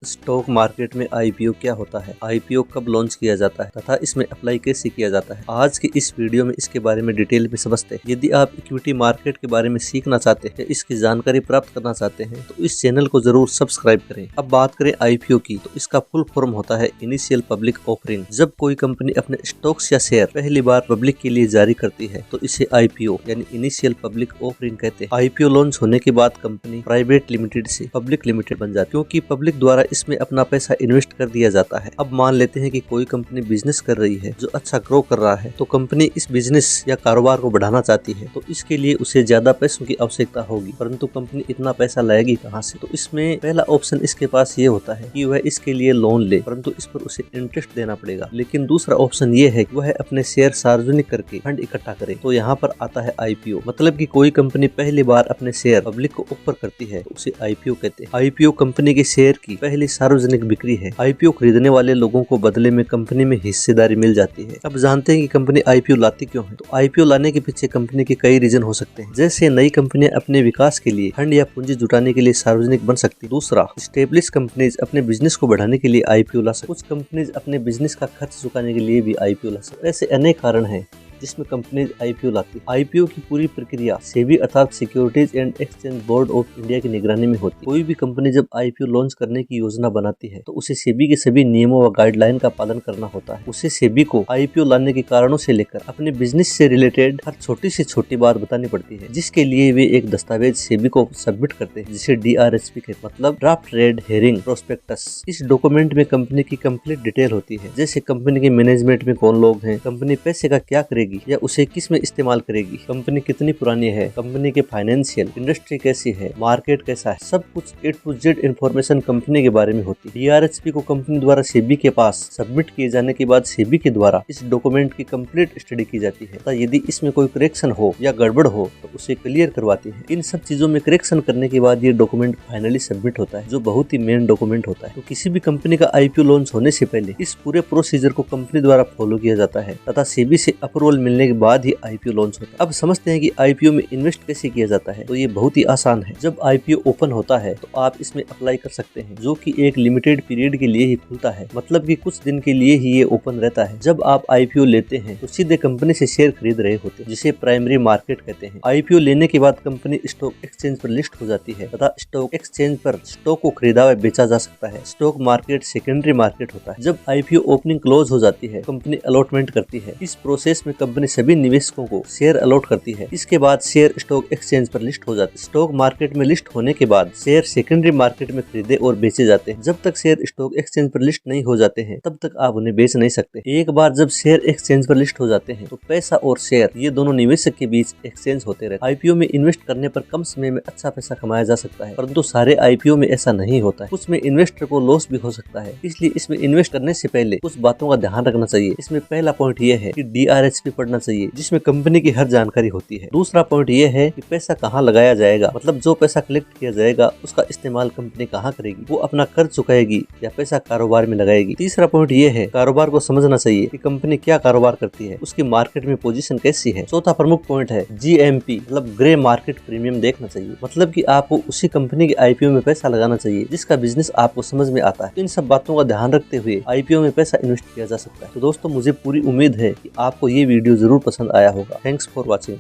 Stock market में IPO क्या होता है, आईपीओ कब लॉन्च किया जाता है तथा इसमें अप्लाई कैसे किया जाता है। आज की इस वीडियो में इसके बारे में डिटेल में समझते हैं। यदि आप इक्विटी मार्केट के बारे में सीखना चाहते हैं या इसकी जानकारी प्राप्त करना चाहते हैं तो इस चैनल को जरूर सब्सक्राइब करें। अब बात करें आईपीओ की तो इसका फुल फॉर्म होता है इनिशियल पब्लिक ऑफरिंग। जब कोई कंपनी अपने स्टॉक्स या शेयर पहली बार पब्लिक के लिए जारी करती है तो इसे आईपीओ यानी इनिशियल पब्लिक ऑफरिंग कहते हैं। आईपीओ लॉन्च होने के बाद कंपनी प्राइवेट लिमिटेड से पब्लिक लिमिटेड बन जाती है, क्योंकि पब्लिक द्वारा इसमें अपना पैसा इन्वेस्ट कर दिया जाता है। अब मान लेते हैं कि कोई कंपनी बिजनेस कर रही है जो अच्छा ग्रो कर रहा है, तो कंपनी इस बिजनेस या कारोबार को बढ़ाना चाहती है तो इसके लिए उसे ज्यादा पैसों की आवश्यकता होगी, परंतु कंपनी इतना पैसा लाएगी कहां से। तो इसमें पहला ऑप्शन इसके पास ये होता है कि वह इसके लिए लोन ले, परंतु इस पर उसे इंटरेस्ट देना पड़ेगा। लेकिन दूसरा ऑप्शन ये है कि वह अपने शेयर सार्वजनिक करके फंड इकट्ठा करे। तो यहाँ पर आता है आईपीओ, मतलब कि कोई कंपनी पहली बार अपने शेयर पब्लिक को ऑफर करती है तो उसे आईपीओ कहते हैं। आईपीओ कंपनी के शेयर की पहली सार्वजनिक बिक्री है। आईपीओ खरीदने वाले लोगों को बदले में कंपनी में हिस्सेदारी मिल जाती है। अब जानते हैं कि कंपनी आईपीओ लाती क्यों है। तो आईपीओ लाने के पीछे कंपनी के कई रीजन हो सकते हैं, जैसे नई कंपनियां अपने विकास के लिए फंड या पूंजी जुटाने के लिए सार्वजनिक बन सकती है। दूसरा, स्टेब्लिश कंपनीज अपने बिजनेस को बढ़ाने के लिए आईपीओ ला सकती है। कुछ कंपनीज अपने बिजनेस का खर्च चुकाने के लिए भी आईपीओ ला सकती है। ऐसे अनेक कारण हैं जिसमें कंपनीज आईपीओ लाती है। आईपीओ की पूरी प्रक्रिया सेबी अर्थात securities and exchange board of India की निगरानी में होती है। कोई भी कंपनी जब आईपीओ लॉन्च करने की योजना बनाती है तो उसे सेबी के सभी नियमों व गाइडलाइन का पालन करना होता है। उसे सेबी को आईपीओ लाने के कारणों से लेकर अपने बिजनेस से रिलेटेड हर छोटी से छोटी बात बतानी पड़ती है, जिसके लिए वे एक दस्तावेज सेबी को सबमिट करते हैं, जिसे DRHP के मतलब ड्राफ्ट रेड हेरिंग प्रोस्पेक्टस। इस डॉक्यूमेंट में कंपनी की कंप्लीट डिटेल होती है, जैसे कंपनी के मैनेजमेंट में कौन लोग हैं, कंपनी पैसे का क्या करेगी या उसे किस में इस्तेमाल करेगी, कंपनी कितनी पुरानी है, कंपनी के फाइनेंशियल इंडस्ट्री कैसी है, मार्केट कैसा है, सब कुछ A to Z information company के बारे में होती है। DRHP को कंपनी द्वारा सेबी के पास सबमिट किए जाने के बाद सेबी के द्वारा इस डॉक्यूमेंट की कंप्लीट स्टडी की जाती है तथा यदि इसमें कोई करेक्शन हो या गड़बड़ हो तो उसे क्लियर करवाती है। इन सब चीजों में करेक्शन करने के बाद ये डॉक्यूमेंट फाइनली सबमिट होता है, जो बहुत ही मेन डॉक्यूमेंट होता है। तो किसी भी कंपनी का आईपीओ लॉन्च होने से पहले इस पूरे प्रोसीजर को कंपनी द्वारा फॉलो किया जाता है तथा सेबी से अप्रूवल मिलने के बाद ही आईपीओ लॉन्च होता है। अब समझते हैं कि आईपीओ में इन्वेस्ट कैसे किया जाता है। तो ये बहुत ही आसान है। जब आईपीओ ओपन होता है तो आप इसमें अप्लाई कर सकते हैं, जो कि एक लिमिटेड पीरियड के लिए ही खुलता है, मतलब कि कुछ दिन के लिए ही ये ओपन रहता है। जब आप आईपीओ लेते हैं तो सीधे कंपनी से शेयर खरीद रहे होते हैं, जिसे प्राइमरी मार्केट कहते हैं। आईपीओ लेने के बाद कंपनी स्टॉक एक्सचेंज पर लिस्ट हो जाती है तथा स्टॉक एक्सचेंज पर स्टॉक को खरीदा व बेचा जा सकता है। स्टॉक मार्केट सेकेंडरी मार्केट होता है। जब आईपीओ ओपनिंग क्लोज हो जाती है, कंपनी अलॉटमेंट करती है। इस प्रोसेस में कंपनी सभी निवेशकों को शेयर अलॉट करती है। इसके बाद शेयर स्टॉक एक्सचेंज पर लिस्ट हो जाते हैं। स्टॉक मार्केट में लिस्ट होने के बाद शेयर सेकेंडरी मार्केट में खरीदे और बेचे जाते हैं। जब तक शेयर स्टॉक एक्सचेंज पर लिस्ट नहीं हो जाते हैं तब तक आप उन्हें बेच नहीं सकते। एक बार जब शेयर एक्सचेंज पर लिस्ट हो जाते हैं तो पैसा और शेयर ये दोनों निवेशक के बीच एक्सचेंज होते रहते हैं। आईपीओ में इन्वेस्ट करने पर कम समय में अच्छा पैसा कमाया जा सकता है, परंतु सारे आईपीओ में ऐसा नहीं होता है। कुछ में इन्वेस्टर को लॉस भी हो सकता है, इसलिए इसमें इन्वेस्ट करने से पहले कुछ बातों का ध्यान रखना चाहिए। इसमें पहला पॉइंट ये है कि DRHP पढ़ना चाहिए, जिसमें कंपनी की हर जानकारी होती है। दूसरा पॉइंट ये है कि पैसा कहाँ लगाया जाएगा, मतलब जो पैसा कलेक्ट किया जाएगा उसका इस्तेमाल कंपनी कहाँ करेगी, वो अपना कर्ज चुकाएगी या पैसा कारोबार में लगाएगी। तीसरा पॉइंट ये है कारोबार को समझना चाहिए कि कंपनी क्या कारोबार करती है, उसकी मार्केट में पोजीशन कैसी है। चौथा प्रमुख पॉइंट है GMP मतलब ग्रे मार्केट प्रीमियम देखना चाहिए, मतलब कि आपको उसी कंपनी के आईपीओ में पैसा लगाना चाहिए जिसका बिजनेस आपको समझ में आता है। इन सब बातों का ध्यान रखते हुए आईपीओ में पैसा इन्वेस्ट किया जा सकता है। तो दोस्तों, मुझे पूरी उम्मीद है कि आपको ये वीडियो जरूर पसंद आया होगा। Thanks for watching.